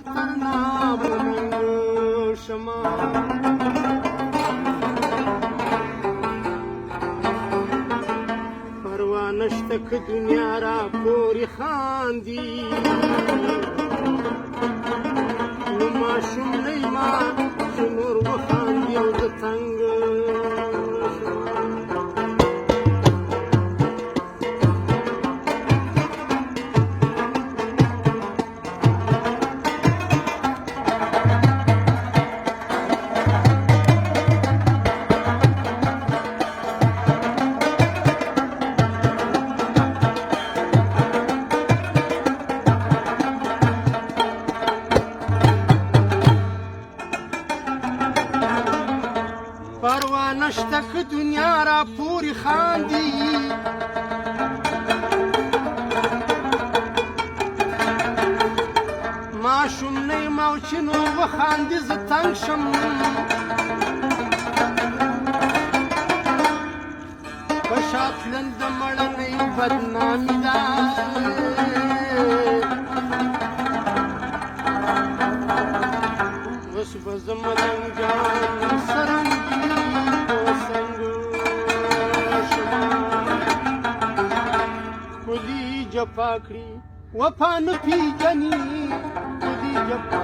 تر نامو ننګ شمه پروا نشته که دنیا را پورې خاندي نو ماشوم نه یما چې نور وخاندي او زه تنګ پروا نشته که دنیا را پورې خاندي ماشوم نه یم او چې نور وخاندي زه تنګ شم په شا تلل د مړنۍ بدنامي ده اوس به زه ملنګ جان سرنګي په سنګ شمه خودي جفا کړي وفا نه پېژني خودي جفا